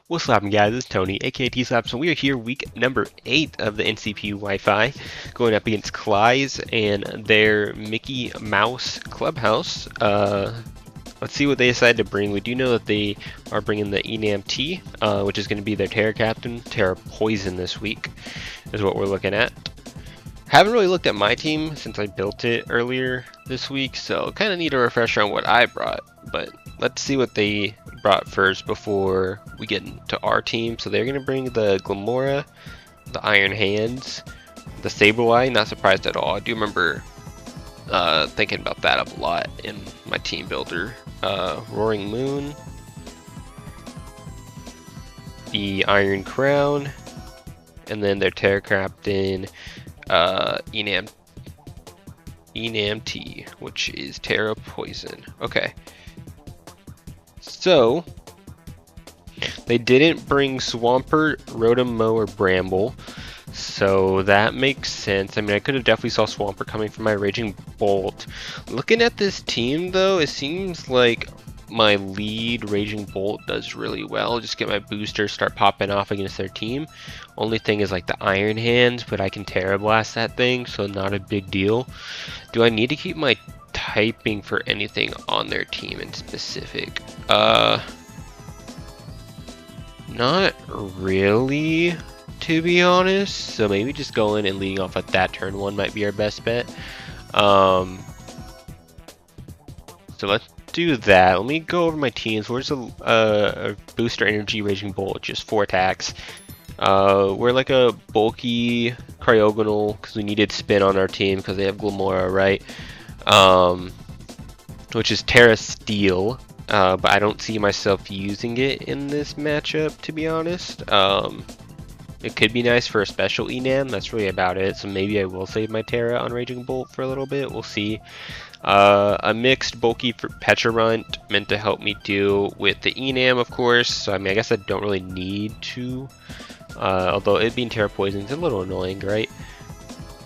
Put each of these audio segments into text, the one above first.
What's up, guys? This is Tony, aka T-Slaps, and we are here week number 8 of the NCP Wi-Fi, going up against Cly's and their Mickey Mouse Clubhouse. Let's see what they decide to bring. We do know that they are bringing the ENAMT, which is going to be their Terra Captain. Terra Poison this week is what we're looking at. Haven't really looked at my team since I built it earlier this week, so kind of need a refresher on what I brought, but let's see what they brought first before we get into our team. So they're going to bring the Glamora, the Iron Hands, the Sableye. Not surprised at all. I do remember thinking about that a lot in my team builder. Roaring Moon, the Iron Crown, and then their Terra Captain, ENAMT, which is Terra Poison. Okay. So, they didn't bring Swampert, Rotom-Mow, or Bramble, so that makes sense. I mean, I could have definitely saw Swampert coming from my Raging Bolt. Looking at this team, though, it seems like my lead Raging Bolt does really well. Just get my booster, start popping off against their team. Only thing is like the Iron Hands, but I can Terra Blast that thing, so not a big deal. Do I need to keep my typing for anything on their team in specific? Not really, to be honest. So maybe just going and leading off at that turn one might be our best bet. So let's do that. Let me go over my teams. Where's a booster energy Raging Bolt? Just 4 attacks. We're like a bulky Cryogonal because we needed spin on our team because they have Glamora, right? Which is Terra Steel, but I don't see myself using it in this matchup, to be honest. It could be nice for a special Enam. That's really about it. So maybe I will save my Terra on Raging Bolt for a little bit. We'll see. A mixed bulky for Pecharunt meant to help me deal with the Enam, of course. So I mean, I guess I don't really need to. Although it being Terra Poison is a little annoying, right?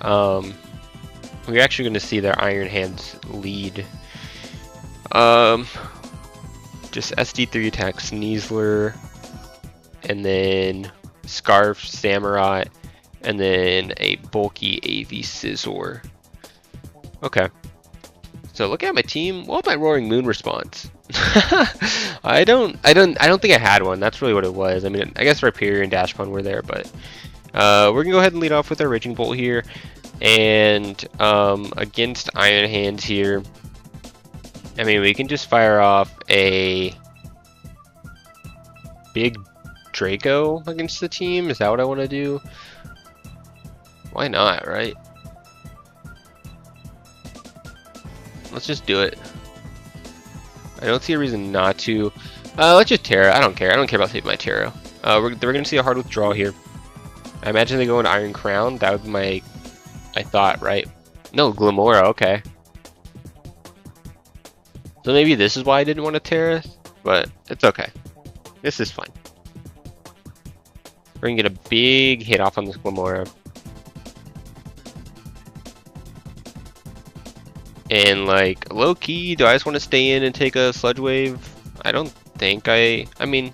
We're actually going to see their Iron Hands lead. Just SD3 attack Sneasler, and then Scarf Samurott, and then a bulky AV Scizor. Okay. So look at my team. What my Roaring Moon response? I don't think I had one. That's really what it was. I mean, I guess Rhyperior and Dashpon were there, but we're gonna go ahead and lead off with our Raging Bolt here, and against Iron Hands here. I mean, we can just fire off a big Draco against the team. Is that what I want to do? Why not, right? Let's just do it. I don't see a reason not to. Let's just Terra. I don't care. I don't care about saving my Terra. We're going to see a hard withdrawal here. I imagine they go into Iron Crown. That would be my thought, right? No, Glamora. Okay. So maybe this is why I didn't want to Terra, but it's okay. This is fine. We're going to get a big hit off on this Glamora. And like low key, do I just want to stay in and take a Sludge Wave? I don't think I mean,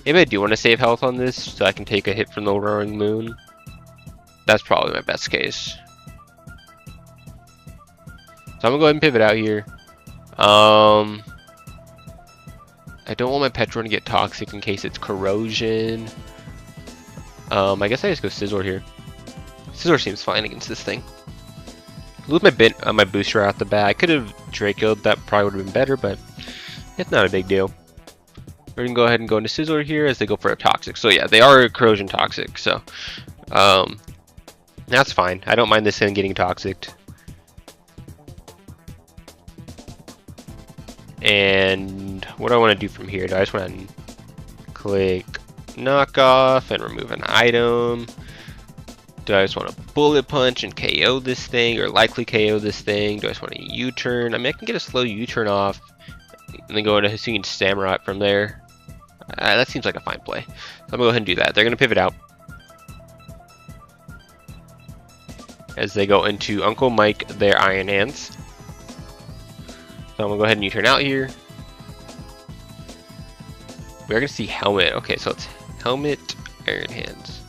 maybe I do want to save health on this so I can take a hit from the Roaring Moon. That's probably my best case. So I'm gonna go ahead and pivot out here. I don't want my Pecharunt to get toxic in case it's Corrosion. I guess I just go Scizor here. Scizor seems fine against this thing. Lose my booster out the bat. I could have Draco'd, that probably would have been better, but it's not a big deal. We're gonna go ahead and go into Scizor here as they go for a toxic. So yeah, they are corrosion toxic, so that's fine. I don't mind this thing getting toxic. And what do I want to do from here? Do I just want to click knockoff and remove an item? Do I just want to bullet punch and KO this thing, or likely KO this thing? Do I just want to U-turn? I mean, I can get a slow U-turn off and then go into Hisuian Samurott from there. That seems like a fine play. So I'm going to go ahead and do that. They're going to pivot out as they go into Uncle Mike, their Iron Hands. So I'm going to go ahead and U-turn out here. we're gonna see helmet. Okay, so it's helmet, Iron Hands.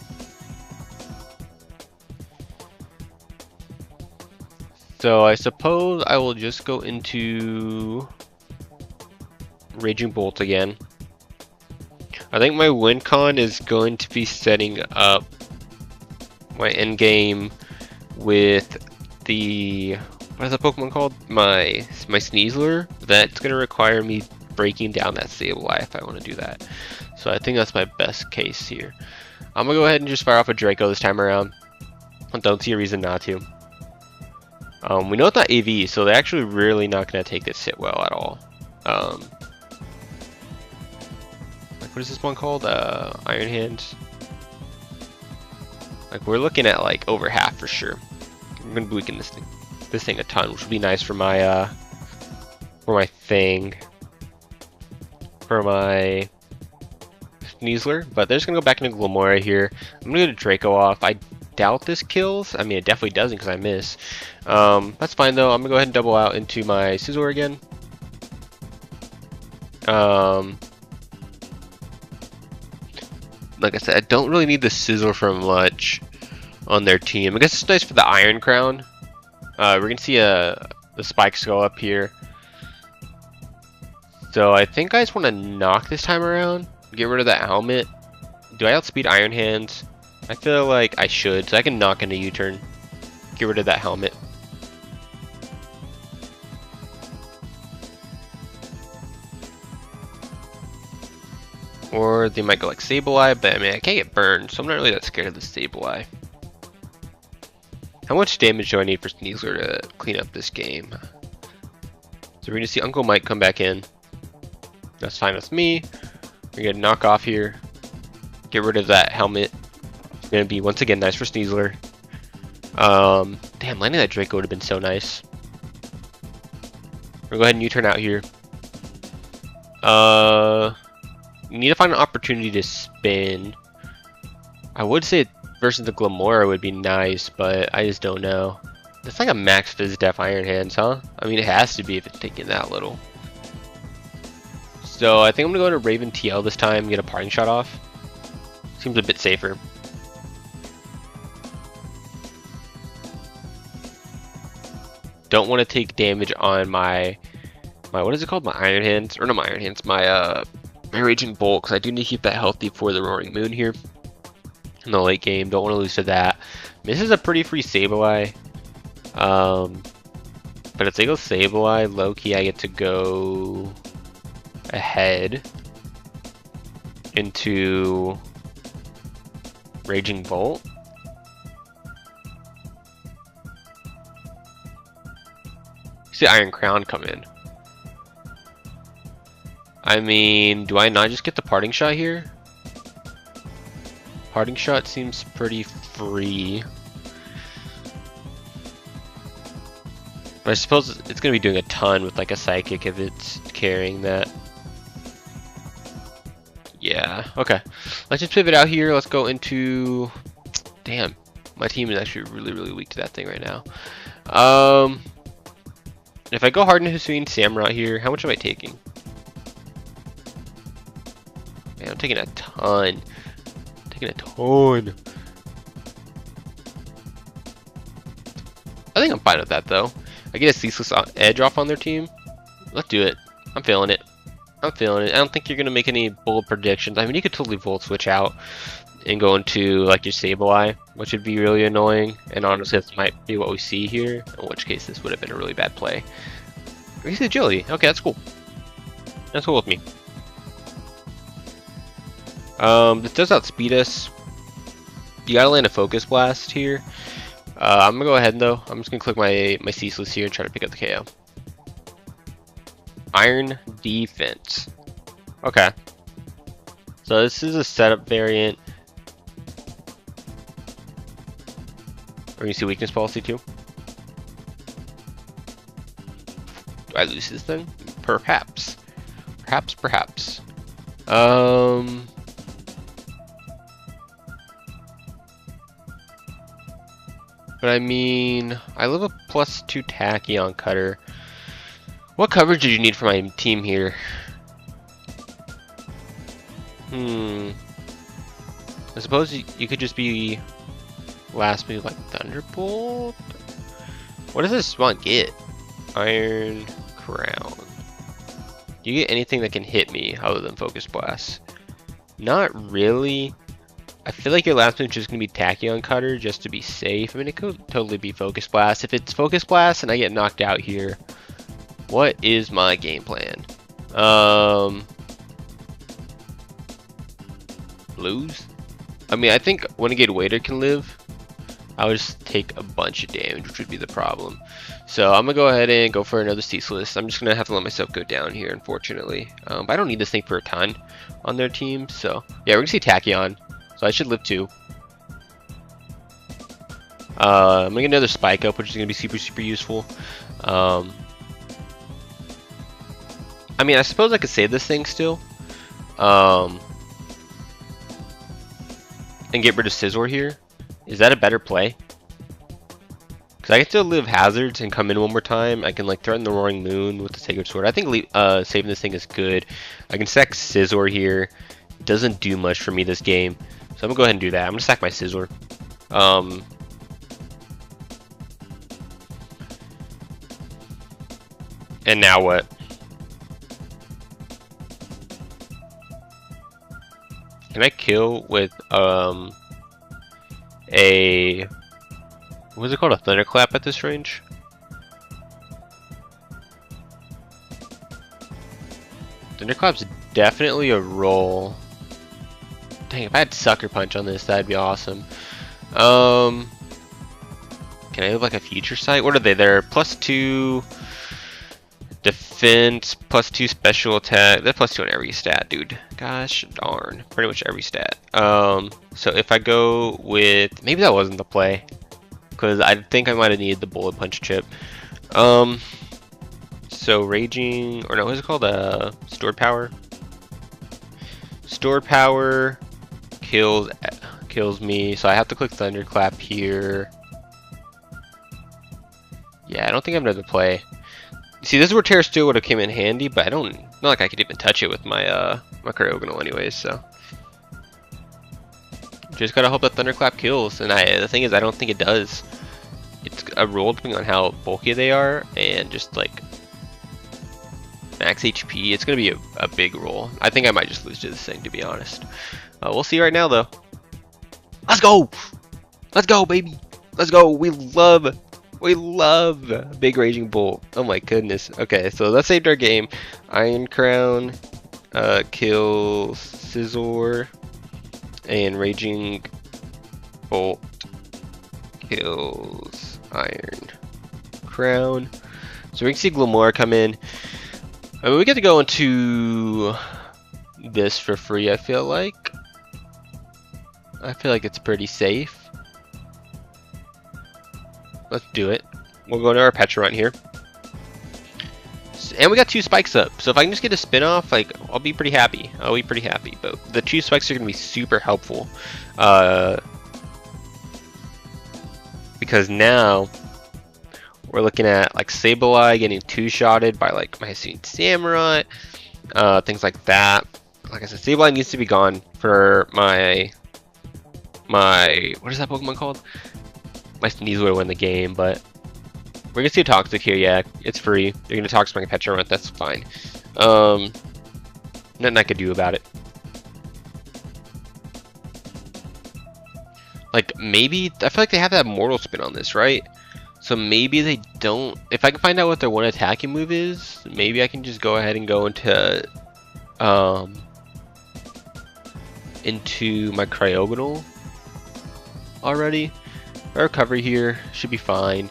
So I suppose I will just go into Raging Bolt again. I think my win con is going to be setting up my end game with the, what is that Pokemon called? My Sneasler. That's gonna require me breaking down that Sableye if I want to do that. So I think that's my best case here. I'm gonna go ahead and just fire off a Draco this time around. I don't see a reason not to. We know it's not AV, so they're actually really not gonna take this hit well at all. Like, what is this one called? Iron Hands. Like, we're looking at like over half for sure. I'm gonna be weakening this thing a ton, which would be nice for my thing, for my Sneasler. But they're just gonna go back into Glamora here. I'm gonna go to Draco off. I doubt this kills. I mean, it definitely doesn't because I miss. That's fine though. I'm gonna go ahead and double out into my Scizor again. Like I said, I don't really need the Scizor for much on their team. I guess it's nice for the Iron Crown. We're gonna see the spikes go up here. So I think I just want to knock this time around. Get rid of that helmet. Do I outspeed Iron Hands? I feel like I should, so I can knock into U-turn. Get rid of that helmet. Or they might go like Sableye, but I mean, I can't get burned, so I'm not really that scared of the Sableye. How much damage do I need for Sneasler to clean up this game? So we're going to see Uncle Mike come back in. That's fine with me. We're going to knock off here. Get rid of that helmet. It's going to be, once again, nice for Sneasler. Damn, landing that Draco would have been so nice. We'll go ahead and U-turn out here. You need to find an opportunity to spin. I would say versus the Glamora would be nice, but I just don't know. It's like a max Fizz Def Iron Hands, huh? I mean, it has to be if it's taking that little. So I think I'm gonna go to Raven TL this time, get a parting shot off. Seems a bit safer. Don't want to take damage on my what is it called? My Iron Hands, or not my Iron Hands, my Raging Bolt, because I do need to keep that healthy for the Roaring Moon here in the late game. Don't want to lose to that. This is a pretty free Sableye. But if they go Sableye, low-key I get to go ahead into Raging Bolt. See Iron Crown come in. I mean, do I not just get the parting shot here? Parting shot seems pretty free. But I suppose it's going to be doing a ton with like a psychic if it's carrying that. Yeah, okay. Let's just pivot out here. Let's go into... Damn, my team is actually really weak to that thing right now. If I go hard into Hisuian Samurott here, how much am I taking? Man, I'm taking a ton. I think I'm fine with that though. I get a ceaseless edge off on their team. Let's do it. I'm feeling it. I don't think you're gonna make any bold predictions. I mean, you could totally volt switch out and go into like your Sableye, which would be really annoying. And honestly, this might be what we see here. In which case, this would have been a really bad play. We see agility. Okay, that's cool. That's cool with me. This does outspeed us. You gotta land a Focus Blast here. I'm gonna go ahead though. I'm just gonna click my Ceaseless here and try to pick up the KO. Iron Defense. Okay. So this is a setup variant. Or you see Weakness Policy too? Do I lose this then? Perhaps. Perhaps. But I mean, I live a +2 Tachyon Cutter. What coverage did you need for my team here? I suppose you could just be last move like Thunderbolt. What does this one get? Iron Crown. Do you get anything that can hit me other than Focus Blast? Not really. I feel like your last move is just gonna be Tachyon Cutter just to be safe. I mean, it could totally be Focus Blast. If it's Focus Blast and I get knocked out here, what is my game plan? Lose? I mean, I think Renegade Waiter can live. I'll just take a bunch of damage, which would be the problem. So I'm gonna go ahead and go for another Ceaseless. I'm just gonna have to let myself go down here, unfortunately. But I don't need this thing for a ton on their team. So yeah, we're gonna see Tachyon. So I should live 2. I'm gonna get another Spike Up, which is gonna be super useful. I mean, I suppose I could save this thing still. And get rid of Scizor here. Is that a better play? Because I can still live Hazards and come in one more time. I can like threaten the Roaring Moon with the Sacred Sword. I think saving this thing is good. I can sack Scizor here. Doesn't do much for me this game. So I'm gonna go ahead and do that. I'm gonna sack my Scizor. And now what? Can I kill with what is it called? A Thunderclap at this range? Thunderclap's definitely a roll. Dang, if I had Sucker Punch on this, that'd be awesome. Can I have like a Future Sight? What are they? They're +2 defense, +2 special attack. They're +2 on every stat, dude. Gosh darn, pretty much every stat. So if I go with, maybe that wasn't the play, because I think I might have needed the Bullet Punch chip. So Raging, or no, what is it called? Stored Power. Stored Power kills me, so I have to click Thunderclap here. Yeah, I don't think I'm gonna play. See, this is where Terra Steel would have came in handy, but I don't, not like I could even touch it with my my Cryogonal anyways, so. Just gotta hope that Thunderclap kills, and the thing is, I don't think it does. It's a roll depending on how bulky they are, and just like max HP, it's gonna be a big roll. I think I might just lose to this thing, to be honest. We'll see right now, though. Let's go! Let's go, baby! Let's go! We love Big Raging Bolt. Oh my goodness. Okay, so that saved our game. Iron Crown kills Scizor, and Raging Bolt kills Iron Crown. So we can see Glamora come in. I mean, we get to go into this for free, I feel like. It's pretty safe. Let's do it. We'll go to our Pecharunt here. And we got 2 spikes up. So if I can just get a spin off, like, I'll be pretty happy. But the 2 spikes are going to be super helpful. Because now we're looking at like Sableye getting 2-shotted by like my Hisuian Samurai. Things like that. Like I said, Sableye needs to be gone for my what is that Pokemon called? My Sneasel would win the game, but we're gonna see a Toxic here. Yeah, it's free. They're gonna Toxic my Pecharunt. That's fine. Nothing I could do about it. Like maybe I feel like they have that Mortal Spin on this, right? So maybe they don't. If I can find out what their one attacking move is, maybe I can just go ahead and go into my Cryogonal already. Our recovery here should be fine.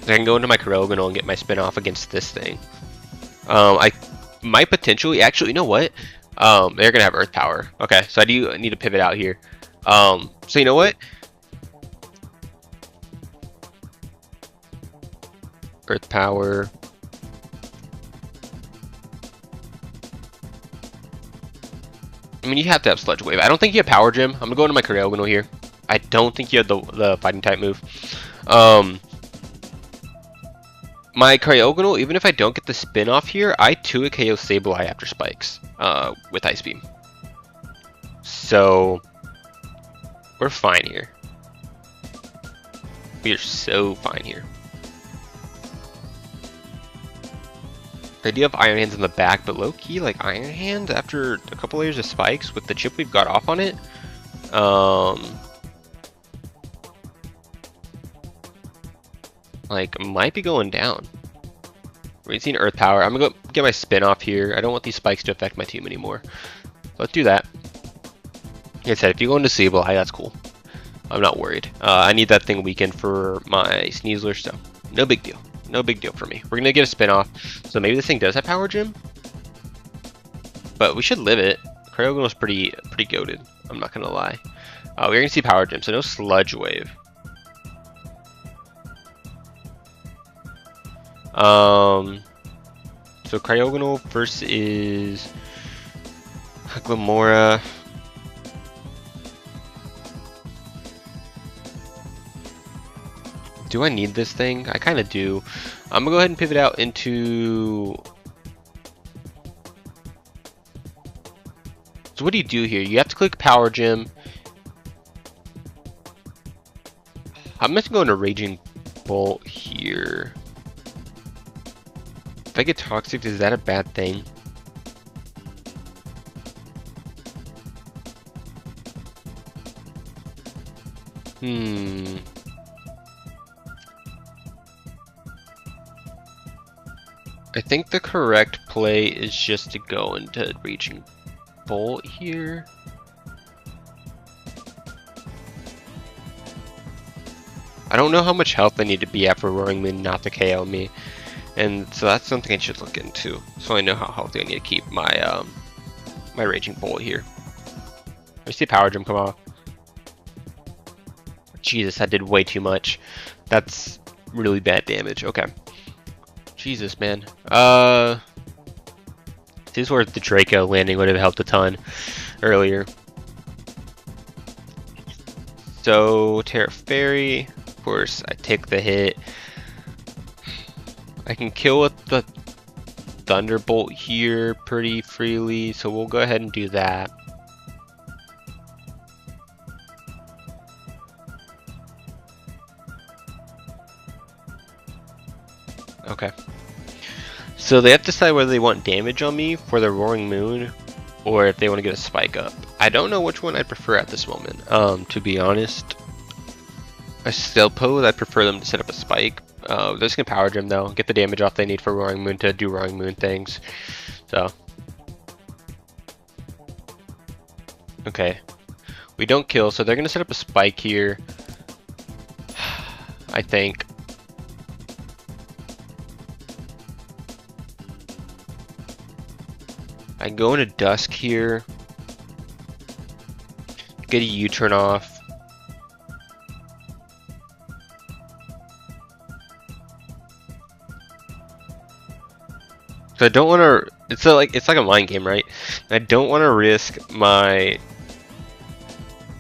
I can go into my Cryogonal and get my spin off against this thing. I might potentially, actually, you know what? They're gonna have Earth Power. Okay, so I do need to pivot out here. So you know what? Earth Power. I mean, you have to have Sludge Wave. I don't think you have Power Gem. I'm gonna go into my Cryogonal here. I don't think you have the Fighting type move. My Cryogonal, even if I don't get the spin off here, I 2 KO Sableye after spikes with Ice Beam. So we're fine here. We are so fine here. I do have Iron Hands in the back, but low key, like Iron Hands after a couple layers of spikes with the chip we've got off on it. Like might be going down. We're seeing Earth Power. I'm gonna go get my spin off here. I don't want these spikes to affect my team anymore. Let's do that. Like I said, if you go into Sableye, that's cool. I'm not worried. I need that thing weakened for my Sneasler, so no big deal. No big deal for me. We're gonna get a spin off. So maybe this thing does have Power Gym, but we should live it. Cryogonal's pretty goated. I'm not gonna lie. We're gonna see Power Gym, so no Sludge Wave. So Cryogonal versus Glamora. Do I need this thing? I kind of do. I'm gonna go ahead and pivot out into. So what do you do here? You have to click Power Gym. I'm just going to Raging Bolt here. If I get Toxic, is that a bad thing? I think the correct play is just to go into Raging Bolt here. I don't know how much health I need to be at for Roaring Moon not to KO me, and so that's something I should look into, so I know how healthy I need to keep my my Raging Bolt here. I see Power Gym come off. Jesus, that did way too much. That's really bad damage. Okay. Jesus, man. This is where the Draco landing would have helped a ton earlier. So, Terra Fairy. Of course, I take the hit. I can kill with the Thunderbolt here pretty freely, so we'll go ahead and do that. Okay. So they have to decide whether they want damage on me for the Roaring Moon, or if they want to get a spike up. I don't know which one I'd prefer at this moment. To be honest, I suppose I'd prefer them to set up a spike. They're just gonna Power Gym though, get the damage off they need for Roaring Moon to do Roaring Moon things. So, okay, we don't kill, so they're gonna set up a spike here. I think. I go into Dusk here, get a U-turn off. So I don't want to. It's like a mind game, right? I don't want to risk my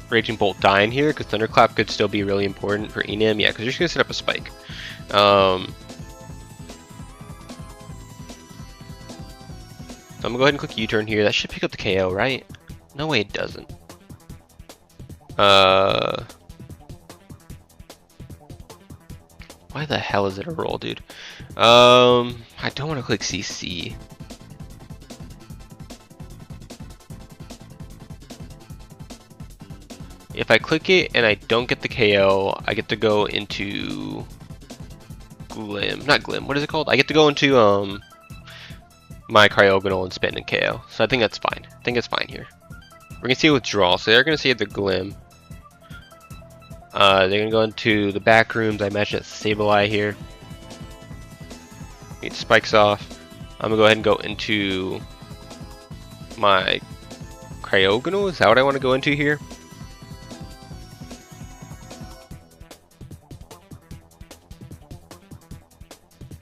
Raging Bolt dying here because Thunderclap could still be really important for Enam. Yeah, because you're just gonna set up a spike. So I'm gonna go ahead and click U-turn here. That should pick up the KO, right? No way it doesn't. Why the hell is it a roll, dude? I don't want to click CC. If I click it and I don't get the KO, I get to go into Glim. Not Glim, what is it called? I get to go into my Cryogonal and spin and KO. So I think that's fine. I think it's fine here. We're gonna see a withdrawal. So they're gonna see the Glim. They're gonna go into the back rooms. I imagine it's Sableye here. Get spikes off. I'm gonna go ahead and go into my Cryogonal. Is that what I want to go into here?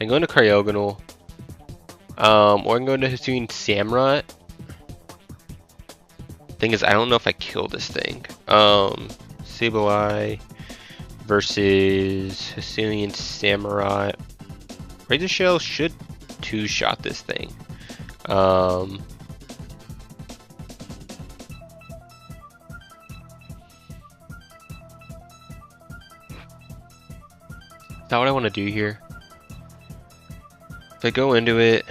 I'm going to Cryogonal. Or I'm going to Hisuian Samurott. Thing is, I don't know if I kill this thing. Sableye versus Hisuian Samurott. Razor Shell should two-shot this thing. Is that what I want to do here? If I go into it,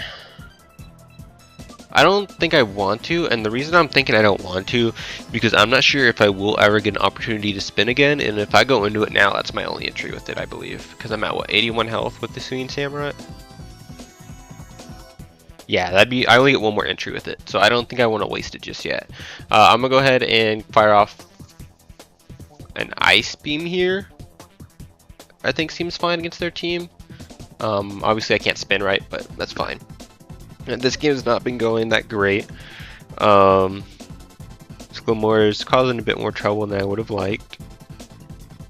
I don't think I want to, and the reason I'm thinking I don't want to is because I'm not sure if I will ever get an opportunity to spin again, and if I go into it now, that's my only entry with it, I believe. Because I'm at, what, 81 health with the Swinging Samurai? Yeah, that'd be, I only get one more entry with it, so I don't think I want to waste it just yet. I'm going to go ahead and fire off an Ice Beam here. I think seems fine against their team. Obviously I can't spin right, but that's fine. And this game has not been going that great. Sklamore is causing a bit more trouble than I would have liked.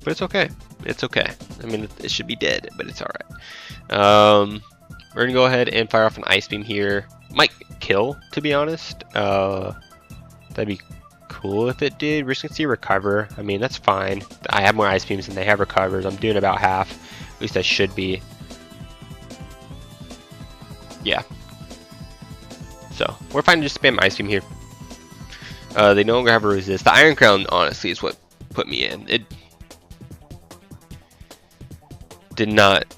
But it's okay. It's okay. I mean, it should be dead, but it's alright. We're going to go ahead and fire off an Ice Beam here. Might kill, to be honest. That'd be cool if it did. We're just going to see recover. I mean, that's fine. I have more Ice Beams than they have recovers. I'm doing about half. At least I should be. Yeah. So, we're fine to just spam Ice Beam here. They no longer have a resist. The Iron Crown, honestly, is what put me in. It did not...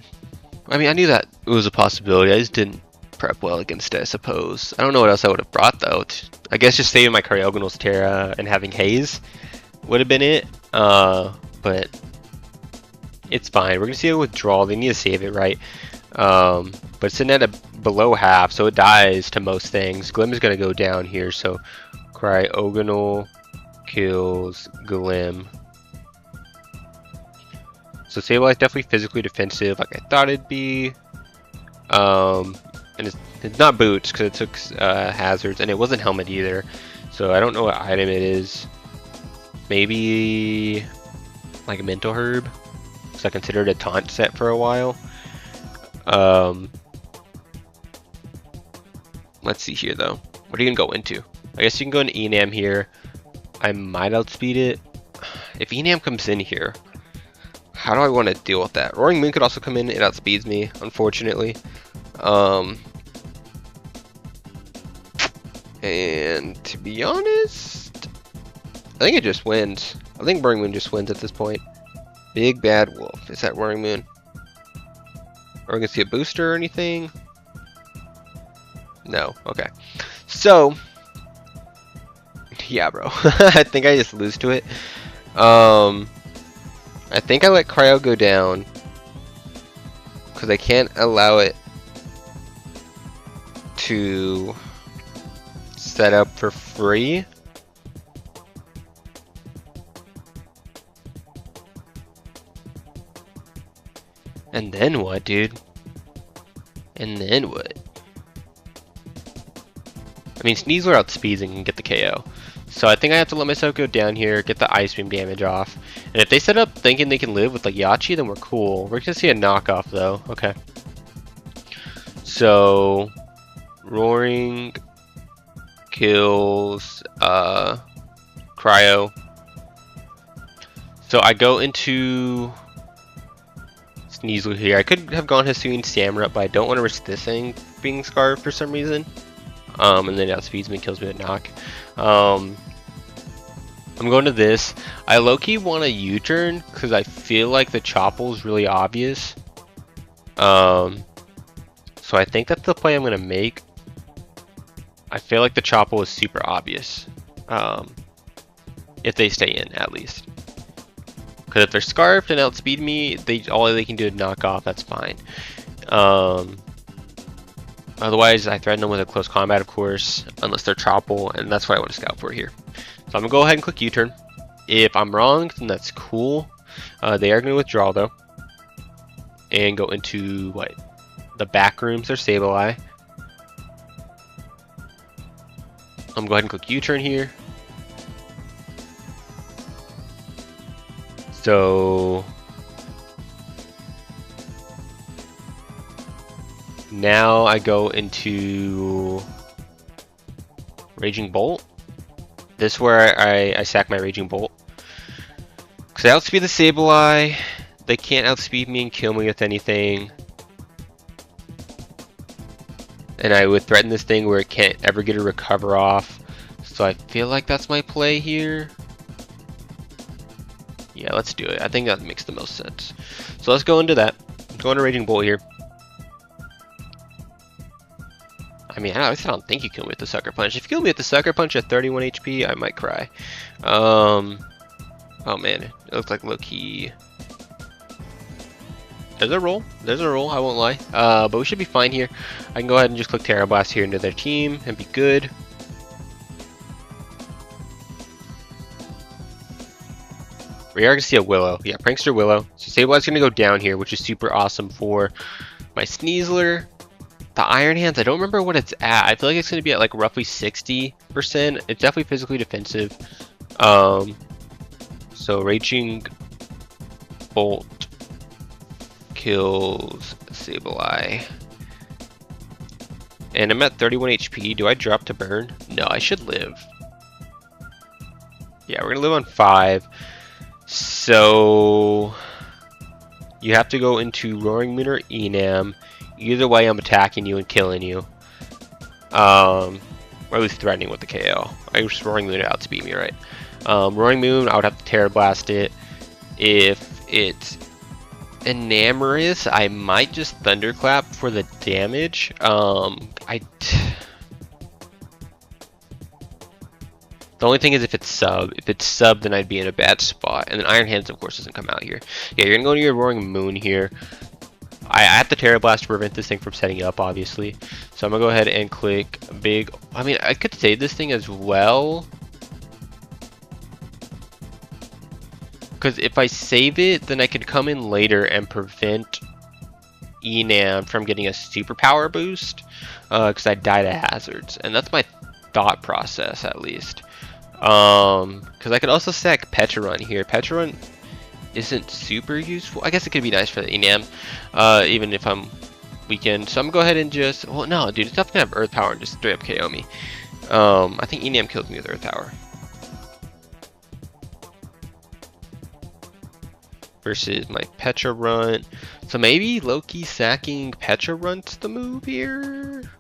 I mean, I knew that it was a possibility. I just didn't prep well against it, I suppose. I don't know what else I would have brought, though. I guess just saving my Cryogonal's Terra and having Haze would have been it. But it's fine. We're going to see a withdrawal. They need to save it, right? But it's sitting at a below half, so it dies to most things. Glim is going to go down here, so Cryogonal kills Glim. So Sableye definitely physically defensive, like I thought it'd be. And it's not boots because it took hazards, and it wasn't helmet either. So I don't know what item it is. Maybe like a Mental Herb, because I considered a taunt set for a while. Let's see here though. What are you gonna go into? I guess you can go into Enam here. I might outspeed it. If Enam comes in here, how do I want to deal with that? Roaring Moon could also come in. It outspeeds me, unfortunately. And to be honest, I think it just wins. I think Roaring Moon just wins at this point. Big Bad Wolf. Is that Roaring Moon? Are we gonna see a booster or anything? No. Okay. So, yeah, bro. I think I just lose to it. I think I let Cryo go down because I can't allow it to set up for free. And then what, dude? And then what? I mean, Sneasler outspeeds and can get the KO. So I think I have to let myself go down here, get the Ice Beam damage off. And if they set up thinking they can live with like Yachi, then we're cool. We're gonna see a knockoff though. Okay. So Roaring kills Cryo. So I go into Sneasler here. I could have gone Hisuian Samurai, but I don't want to risk this thing being scarred for some reason. And then it outspeeds me, kills me with knock. I'm going to this. I low-key want a U-turn because I feel like the Chopple is really obvious. So I think that's the play I'm going to make. I feel like the Chopple is super obvious. If they stay in, at least. Because if they're scarfed and outspeed me, all they can do is knock off. That's fine. Otherwise, I threaten them with a close combat, of course, unless they're Chopple, and that's what I want to scout for here. So I'm going to go ahead and click U-turn. If I'm wrong, then that's cool. They are going to withdraw, though. And go into, what? The back rooms or Sableye. I'm going to go ahead and click U-turn here. So now I go into Raging Bolt. This is where I sack my Raging Bolt. Because I outspeed the Sableye. They can't outspeed me and kill me with anything. and I would threaten this thing where it can't ever get a recover off. So I feel like that's my play here. Yeah, let's do it. I think that makes the most sense. So let's go into that. Go into Raging Bolt here. I mean, I don't think you kill me with the Sucker Punch. If you kill me with the Sucker Punch at 31 HP, I might cry. Oh man, it looks like low-key. There's a roll. There's a roll, I won't lie. But we should be fine here. I can go ahead and just click Terra Blast here into their team and be good. We are going to see a Willow. Yeah, Prankster Willow. So Sableye going to go down here, which is super awesome for my Sneasler. The Iron Hands, I don't remember what it's at. I feel like it's going to be at like roughly 60%. It's definitely physically defensive. So Raging Bolt kills Sableye. And I'm at 31 HP. Do I drop to burn? No, I should live. Yeah, we're going to live on 5. So you have to go into Roaring Moon or Enam. Either way, I'm attacking you and killing you. Or at least threatening with the KO. I was Roaring Moon out to beat me, right? Roaring Moon, I would have to Terra Blast it. If it's ENAMORUS, I might just Thunderclap for the damage. The only thing is if it's sub. If it's sub, then I'd be in a bad spot. And then Iron Hands, of course, doesn't come out here. Yeah, you're going to go to your Roaring Moon here. I have to Terra Blast to prevent this thing from setting up, obviously. So I'm going to go ahead and click big. I mean, I could save this thing as well. Because if I save it, then I could come in later and prevent Enam from getting a superpower boost. Because I died at hazards. And that's my thought process, at least. Because I could also stack Petrarun here. Petrarun isn't super useful. I guess it could be nice for the Enam, even if I'm weakened. So I'm gonna go ahead and just, well, no, dude, it's definitely have Earth Power and just straight up KO me. I think Enam kills me with Earth Power. Versus my Petrarun. So maybe Loki sacking Petrarun's the move here.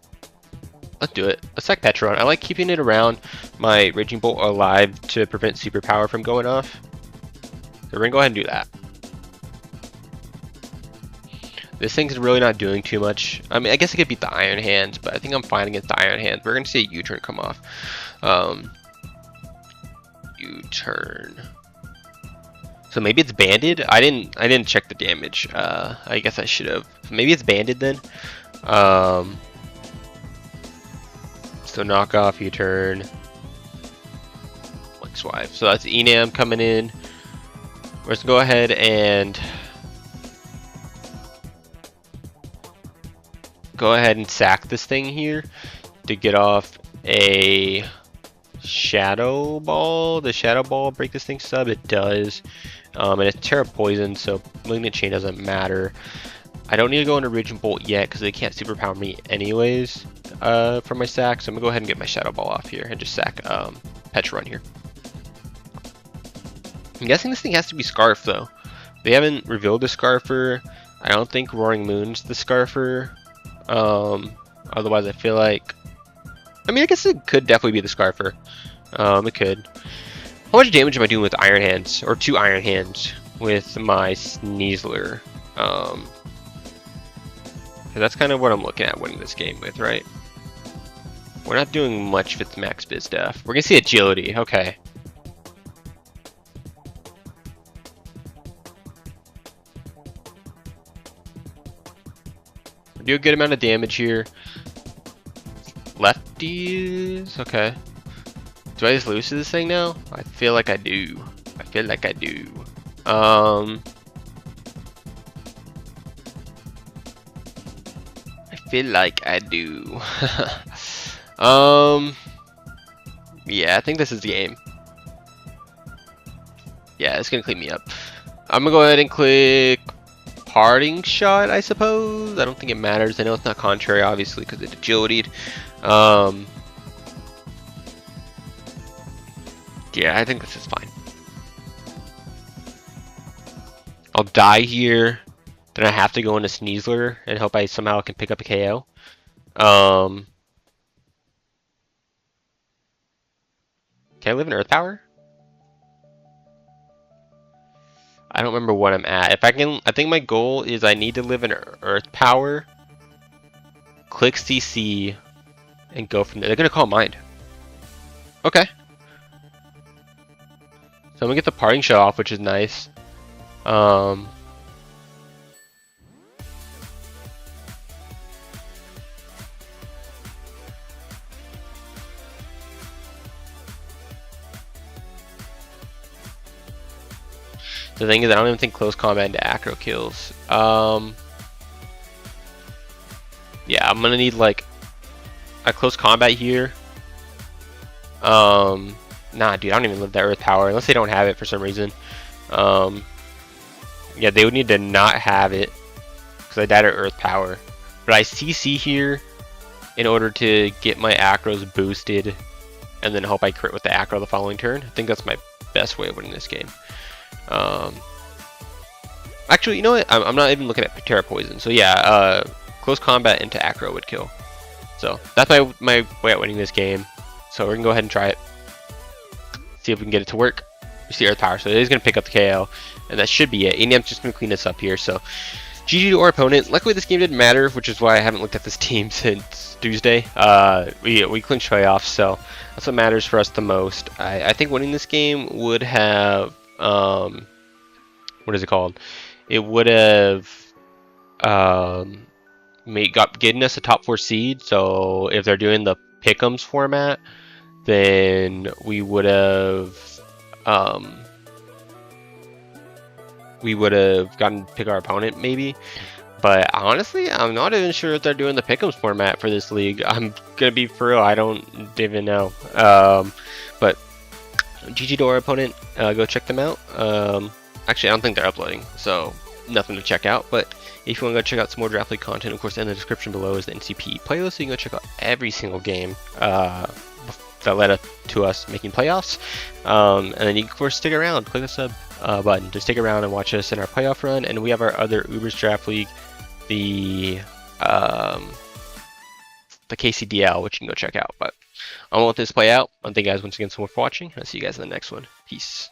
Let's do it. Let's sack Petrarun. I like keeping it around my Raging Bolt alive to prevent superpower from going off. So we're gonna go ahead and do that. This thing's really not doing too much. I mean, I guess it could beat the Iron Hands, but I think I'm fine against the Iron Hands. We're gonna see a U-turn come off. U-turn. So maybe it's banded. I didn't check the damage. I guess I should have. Maybe it's banded then. So knock off U-turn. Like swipe. So that's Enam coming in. Let's go ahead and sack this thing here to get off a Shadow Ball. The Shadow Ball break this thing sub? It does. And it's Terra Poison, so Malignant Chain doesn't matter. I don't need to go into Raging Bolt yet because they can't superpower me anyways for my sack. So I'm going to go ahead and get my Shadow Ball off here and just sack Petrarun here. I'm guessing this thing has to be Scarf though. They haven't revealed the Scarfer. I don't think Roaring Moon's the Scarfer. Otherwise I feel like, I mean, I guess it could definitely be the Scarfer. It could. How much damage am I doing with Iron Hands, or 2 Iron Hands with my Sneasler? So that's kind of what I'm looking at winning this game with, right? We're not doing much with max biz def. We're gonna see agility. Okay. Do a good amount of damage here. Lefties, okay. Do I just lose to this thing now? I feel like I do. I feel like I do. I feel like I do. Yeah, I think this is the game. Yeah, it's gonna clean me up. I'm gonna go ahead and click Parting Shot, I suppose. I don't think it matters. I know it's not contrary, obviously, because it agility'd. Yeah, I think this is fine. I'll die here. Then I have to go into Sneasler and hope I somehow can pick up a KO. Um, can I live in Earth Power? I don't remember what I'm at. If I can, I think my goal is I need to live in Earth Power, click CC, and go from there. They're gonna call Mind. Okay. So I'm gonna get the parting shot off, which is nice. Um, the thing is, I don't even think close combat into acro kills. Yeah, I'm gonna need like a close combat here. Nah, dude, I don't even live that Earth Power unless they don't have it for some reason. Yeah, they would need to not have it because I died at Earth Power. But I CC here in order to get my acros boosted and then hope I crit with the acro the following turn. I think that's my best way of winning this game. Actually, you know what? I'm not even looking at Terra Poison. So yeah, close combat into acro would kill. So that's my way of winning this game. So we're gonna go ahead and try it. See if we can get it to work. We see Earth Power, so it is gonna pick up the KO, and that should be it. ENAM's just gonna clean this up here. So GG to our opponent. Luckily, this game didn't matter, which is why I haven't looked at this team since Tuesday. We clinched playoffs, so that's what matters for us the most. I think winning this game would have what is it called? It would have getting us a top 4 seed. So if they're doing the pick'ems format, then we would have gotten to pick our opponent maybe. But honestly, I'm not even sure if they're doing the pick'ems format for this league. I'm gonna be for real, I don't even know. But GG to our opponent. Go check them out. Actually, I don't think they're uploading, so nothing to check out. But if you want to go check out some more Draft League content, of course, in the description below is the NCP playlist, so you can go check out every single game that led up to us making playoffs. And then you can, of course, stick around, click the sub button to stick around and watch us in our playoff run. And we have our other Uber's Draft League, the KCDL, which you can go check out. But I won't let this play out. Thank you guys once again so much for watching. I'll see you guys in the next one. Peace.